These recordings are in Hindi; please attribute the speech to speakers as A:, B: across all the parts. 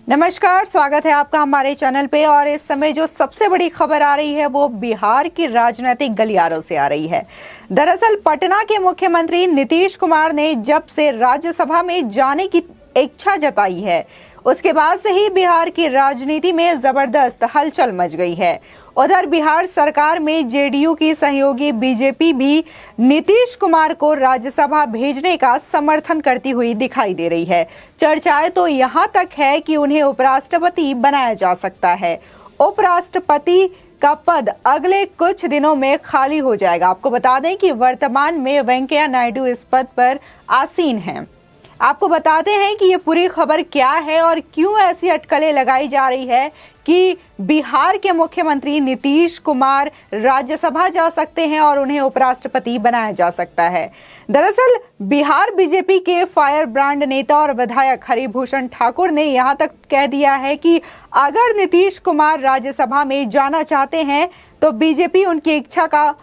A: नमस्कार, स्वागत है आपका हमारे चैनल पे। और इस समय जो सबसे बड़ी खबर आ रही है वो बिहार की राजनीतिक गलियारों से आ रही है। दरअसल पटना के मुख्यमंत्री नीतीश कुमार ने जब से राज्यसभा में जाने की इच्छा जताई है, उसके बाद से ही बिहार की राजनीति में जबरदस्त हलचल मच गई है। उधर बिहार सरकार में जेडीयू की सहयोगी बीजेपी भी नीतीश कुमार को राज्यसभा भेजने का समर्थन करती हुई दिखाई दे रही है। चर्चाएं तो यहां तक है कि उन्हें उपराष्ट्रपति बनाया जा सकता है। उपराष्ट्रपति का पद अगले कुछ दिनों में खाली हो जाएगा। आपको बता दें कि वर्तमान में वेंकैया नायडू इस पद पर आसीन हैं। आपको बताते हैं कि ये पूरी खबर क्या है और क्यों ऐसी अटकलें लगाई जा रही है कि बिहार के मुख्यमंत्री नीतीश कुमार राज्यसभा जा सकते हैं और उन्हें उपराष्ट्रपति बनाया जा सकता है। दरअसल बिहार बीजेपी के फायर ब्रांड नेता और विधायक हरिभूषण ठाकुर ने यहां तक कह दिया है कि अगर नीतीश कुमार राज्यसभा में जाना चाहते हैं तो बीजेपी उनकी इच्छा का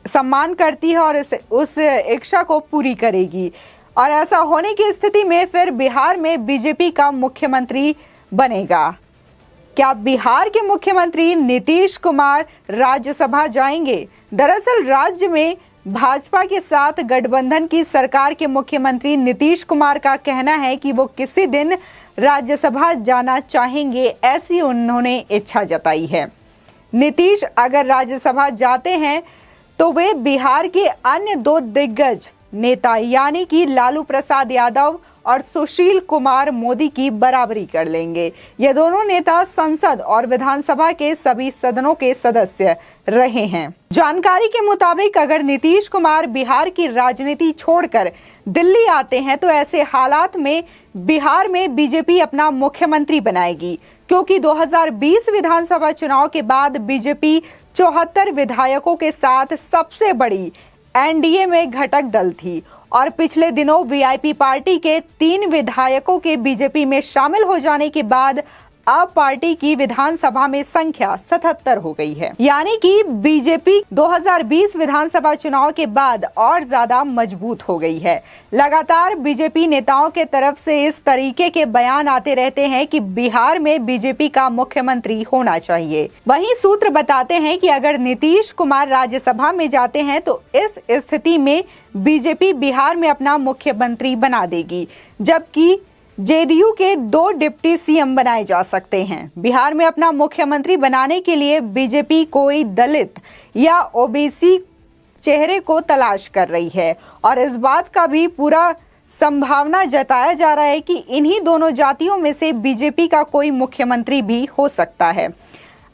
A: सम्मान करती है और उस इच्छा को पूरी करेगी। और ऐसा होने की स्थिति में फिर बिहार में बीजेपी का मुख्यमंत्री बनेगा। क्या बिहार के मुख्यमंत्री नीतीश कुमार राज्यसभा जाएंगे? दरअसल राज्य में भाजपा के साथ गठबंधन की सरकार के मुख्यमंत्री नीतीश कुमार का कहना है कि वो किसी दिन राज्यसभा जाना चाहेंगे, ऐसी उन्होंने इच्छा जताई है। नीतीश अगर राज्यसभा जाते हैं तो वे बिहार के अन्य दो दिग्गज नेता यानी कि लालू प्रसाद यादव और सुशील कुमार मोदी की बराबरी कर लेंगे। ये दोनों नेता संसद और विधानसभा के सभी सदनों के सदस्य रहे हैं। जानकारी के मुताबिक अगर नीतीश कुमार बिहार की राजनीति छोड़कर दिल्ली आते हैं तो ऐसे हालात में बिहार में बीजेपी अपना मुख्यमंत्री बनाएगी, क्योंकि 2020 विधानसभा चुनाव के बाद बीजेपी 74 विधायकों के साथ सबसे बड़ी एनडीए में घटक दल थी और पिछले दिनों वीआईपी पार्टी के 3 विधायकों के बीजेपी में शामिल हो जाने के बाद अब पार्टी की विधानसभा में संख्या 77 हो गई है। यानी कि बीजेपी 2020 विधानसभा चुनाव के बाद और ज्यादा मजबूत हो गई है। लगातार बीजेपी नेताओं के तरफ से इस तरीके के बयान आते रहते हैं कि बिहार में बीजेपी का मुख्यमंत्री होना चाहिए। वहीं सूत्र बताते हैं कि अगर नीतीश कुमार राज्यसभा में जाते हैं तो इस स्थिति में बीजेपी बिहार में अपना मुख्यमंत्री बना देगी, जबकि जेडीयू के 2 डिप्टी सीएम बनाए जा सकते हैं। बिहार में अपना मुख्यमंत्री बनाने के लिए बीजेपी कोई दलित या ओबीसी चेहरे को तलाश कर रही है और इस बात का भी पूरा संभावना जताया जा रहा है कि इन्हीं दोनों जातियों में से बीजेपी का कोई मुख्यमंत्री भी हो सकता है।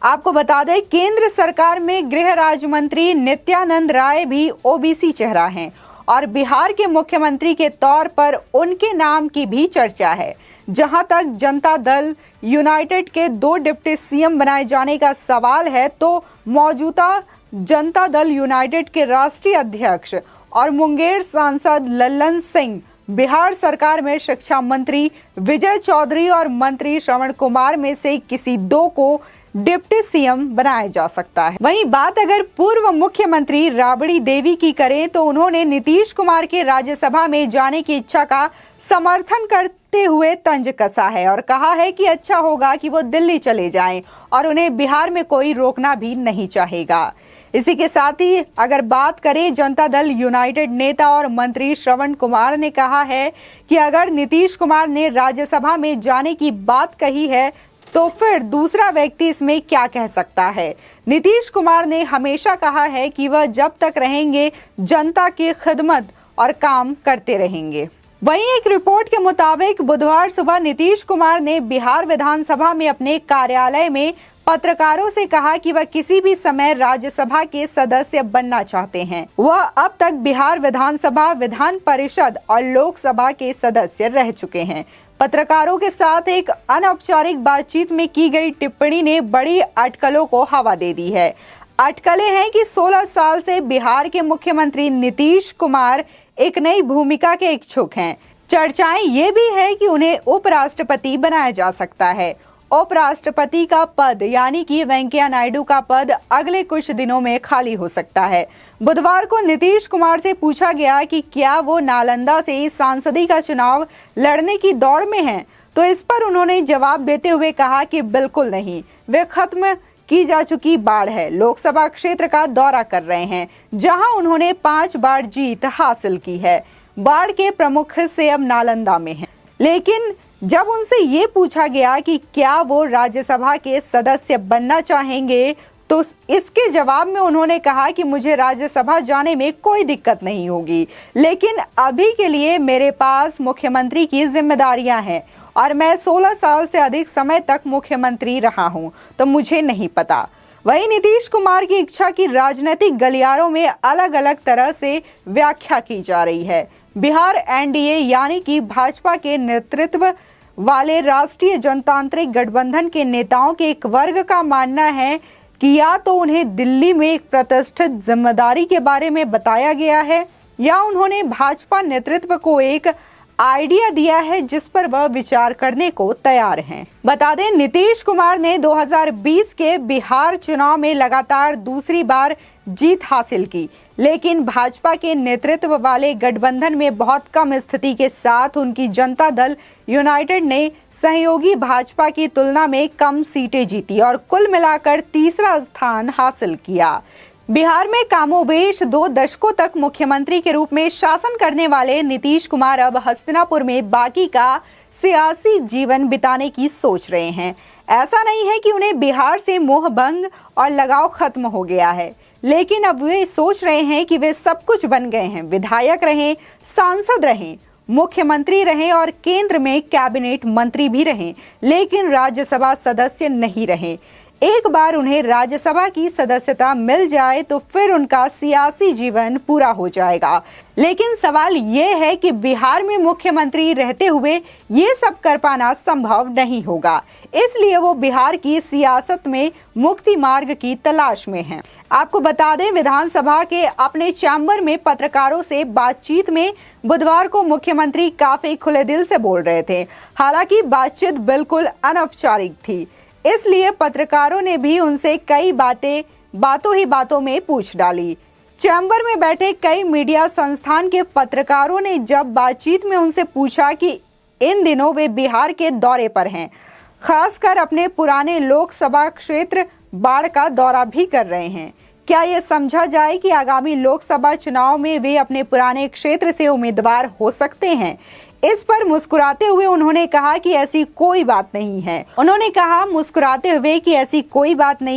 A: आपको बता दें, केंद्र सरकार में गृह राज्य मंत्री नित्यानंद राय भी ओबीसी चेहरा हैं और बिहार के मुख्यमंत्री के तौर पर उनके नाम की भी चर्चा है। जहां तक जनता दल यूनाइटेड के 2 डिप्टी सीएम बनाए जाने का सवाल है तो मौजूदा जनता दल यूनाइटेड के राष्ट्रीय अध्यक्ष और मुंगेर सांसद लल्लन सिंह बिहार सरकार में शिक्षा मंत्री विजय चौधरी और मंत्री श्रवण कुमार में से किसी 2 को डिप्टी सीएम बनाया जा सकता है। वहीं बात अगर पूर्व मुख्यमंत्री राबड़ी देवी की करें तो उन्होंने नीतीश कुमार के राज्यसभा में जाने की इच्छा का समर्थन करते हुए तंज कसा है और कहा है कि अच्छा होगा कि वो दिल्ली चले जाएं और उन्हें बिहार में कोई रोकना भी नहीं चाहेगा। इसी के साथ ही अगर बात करें, जनता दल यूनाइटेड नेता और मंत्री श्रवण कुमार ने कहा है कि अगर नीतीश कुमार ने राज्यसभा में जाने की बात कही है तो फिर दूसरा व्यक्ति इसमें क्या कह सकता है। नीतीश कुमार ने हमेशा कहा है कि वह जब तक रहेंगे जनता की खिदमत और काम करते रहेंगे। वहीं एक रिपोर्ट के मुताबिक बुधवार सुबह नीतीश कुमार ने बिहार विधानसभा में अपने कार्यालय में पत्रकारों से कहा कि वह किसी भी समय राज्यसभा के सदस्य बनना चाहते हैं। वह अब तक बिहार विधानसभा, विधान परिषद और लोकसभा के सदस्य रह चुके हैं। पत्रकारों के साथ एक अनौपचारिक बातचीत में की गई टिप्पणी ने बड़ी अटकलों को हवा दे दी है। अटकलें हैं कि 16 साल से बिहार के मुख्यमंत्री नीतीश कुमार एक नई भूमिका के इच्छुक हैं। चर्चाएं ये भी है कि उन्हें उपराष्ट्रपति बनाया जा सकता है। उपराष्ट्रपति का पद यानी कि वेंकैया नायडू का पद अगले कुछ दिनों में खाली हो सकता है। बुधवार को नीतीश कुमार से पूछा गया कि क्या वो नालंदा से सांसदी का चुनाव लड़ने की दौड़ में हैं, तो इस पर उन्होंने जवाब देते हुए कहा कि बिल्कुल नहीं, वे खत्म की जा चुकी बाढ़ है। लोकसभा क्षेत्र का दौरा कर रहे हैं, जहां उन्होंने 5 बार जीत हासिल की है। बाढ़ के प्रमुख से अब नालंदा में हैं। लेकिन जब उनसे ये पूछा गया कि क्या वो राज्यसभा के सदस्य बनना चाहेंगे, तो इसके जवाब में उन्होंने कहा कि मुझे राज्यसभा जाने में कोई दिक्कत नहीं होगी, लेकिन अभी के लिए मेरे पास मुख्यमंत्री की जिम्मेदारियां हैं और मैं 16 साल से अधिक समय तक मुख्यमंत्री रहा हूं, तो मुझे नहीं पता। वहीं नीतीश कुमार की इच्छा की राजनीतिक गलियारों में अलग अलग तरह से व्याख्या की जा रही है। बिहार एनडीए यानी कि भाजपा के नेतृत्व वाले राष्ट्रीय जनतांत्रिक गठबंधन के नेताओं के एक वर्ग का मानना है कि या तो उन्हें दिल्ली में एक प्रतिष्ठित जिम्मेदारी के बारे में बताया गया है या उन्होंने भाजपा नेतृत्व को एक आइडिया दिया है जिस पर वह विचार करने को तैयार हैं। बता दें, नीतीश कुमार ने 2020 के बिहार चुनाव में लगातार दूसरी बार जीत हासिल की, लेकिन भाजपा के नेतृत्व वाले गठबंधन में बहुत कम स्थिति के साथ उनकी जनता दल यूनाइटेड ने सहयोगी भाजपा की तुलना में कम सीटें जीती और कुल मिलाकर तीसरा स्थान हासिल किया। बिहार में कामोबेश 2 दशकों तक मुख्यमंत्री के रूप में शासन करने वाले नीतीश कुमार अब हस्तिनापुर में बाकी का सियासी जीवन बिताने की सोच रहे हैं। ऐसा नहीं है कि उन्हें बिहार से मोह भंग और लगाव खत्म हो गया है, लेकिन अब वे सोच रहे हैं कि वे सब कुछ बन गए हैं। विधायक रहें, सांसद रहें, मुख्यमंत्री रहें और केंद्र में कैबिनेट मंत्री भी रहें, लेकिन राज्यसभा सदस्य नहीं रहें। एक बार उन्हें राज्यसभा की सदस्यता मिल जाए तो फिर उनका सियासी जीवन पूरा हो जाएगा। लेकिन सवाल ये है कि बिहार में मुख्यमंत्री रहते हुए ये सब कर पाना संभव नहीं होगा, इसलिए वो बिहार की सियासत में मुक्ति मार्ग की तलाश में हैं। आपको बता दें, विधानसभा के अपने चैम्बर में पत्रकारों से बातचीत में बुधवार को मुख्यमंत्री काफी खुले दिल से बोल रहे थे। हालांकि बातचीत बिल्कुल अनौपचारिक थी, इसलिए पत्रकारों ने भी उनसे कई बातों में पूछ डाली। चैम्बर में बैठे कई मीडिया संस्थान के पत्रकारों ने जब बातचीत में उनसे पूछा कि इन दिनों वे बिहार के दौरे पर हैं, खासकर अपने पुराने लोकसभा क्षेत्र बाढ़ का दौरा भी कर रहे हैं, क्या ये समझा जाए कि आगामी लोकसभा चुनाव में वे अपने पुराने क्षेत्र से उम्मीदवार हो सकते हैं? इस पर मुस्कुराते हुए उन्होंने कहा कि ऐसी कोई बात नहीं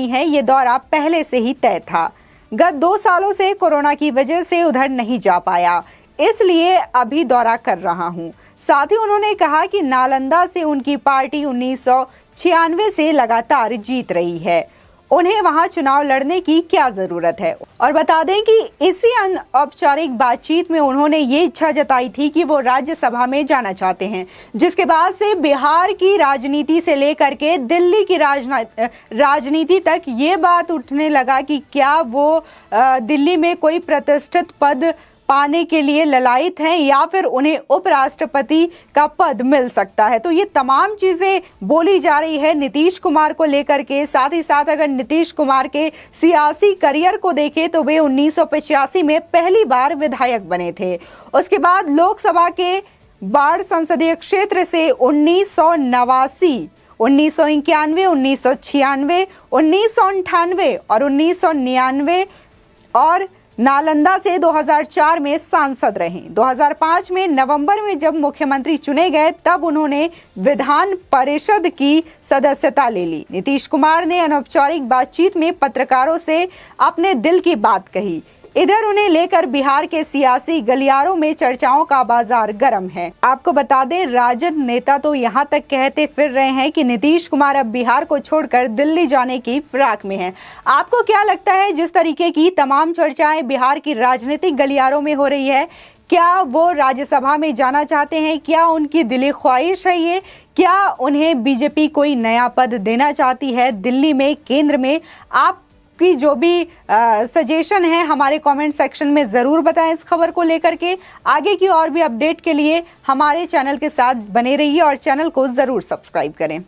A: है। ये दौरा पहले से ही तय था। गत 2 सालों से कोरोना की वजह से उधर नहीं जा पाया, इसलिए अभी दौरा कर रहा हूँ। साथ ही उन्होंने कहा कि नालंदा से उनकी पार्टी 1996 से लगातार जीत रही है, उन्हें वहां चुनाव लड़ने की क्या जरूरत है। और बता दें कि इसी अनौपचारिक बातचीत में उन्होंने ये इच्छा जताई थी कि वो राज्यसभा में जाना चाहते हैं, जिसके बाद से बिहार की राजनीति से लेकर के दिल्ली की राजनीति तक ये बात उठने लगा कि क्या वो दिल्ली में कोई प्रतिष्ठित पद पाने के लिए ललायित हैं या फिर उन्हें उपराष्ट्रपति का पद मिल सकता है। तो ये तमाम चीजें बोली जा रही है नीतीश कुमार को लेकर के। साथ ही साथ अगर नीतीश कुमार के सियासी करियर को देखें तो वे 1985 में पहली बार विधायक बने थे। उसके बाद लोकसभा के बाढ़ संसदीय क्षेत्र से 1989, 1991, 1996, 1998 और 1999 और नालंदा से 2004 में सांसद रहे। 2005 में नवंबर में जब मुख्यमंत्री चुने गए तब उन्होंने विधान परिषद की सदस्यता ले ली। नीतीश कुमार ने अनौपचारिक बातचीत में पत्रकारों से अपने दिल की बात कही। इधर उन्हें लेकर बिहार के सियासी गलियारों में चर्चाओं का बाजार गर्म है। आपको बता दें, राजद नेता तो यहाँ तक कहते फिर रहे हैं कि नीतीश कुमार अब बिहार को छोड़कर दिल्ली जाने की फिराक में हैं। आपको क्या लगता है, जिस तरीके की तमाम चर्चाएं बिहार की राजनीतिक गलियारों में हो रही है, क्या वो राज्यसभा में जाना चाहते हैं? क्या उनकी दिली ख्वाहिश है ये? क्या उन्हें बीजेपी कोई नया पद देना चाहती है दिल्ली में, केंद्र में? आप की जो भी सजेशन है हमारे कमेंट सेक्शन में जरूर बताएं इस खबर को लेकर के। आगे की और भी अपडेट के लिए हमारे चैनल के साथ बने रहिए और चैनल को जरूर सब्सक्राइब करें।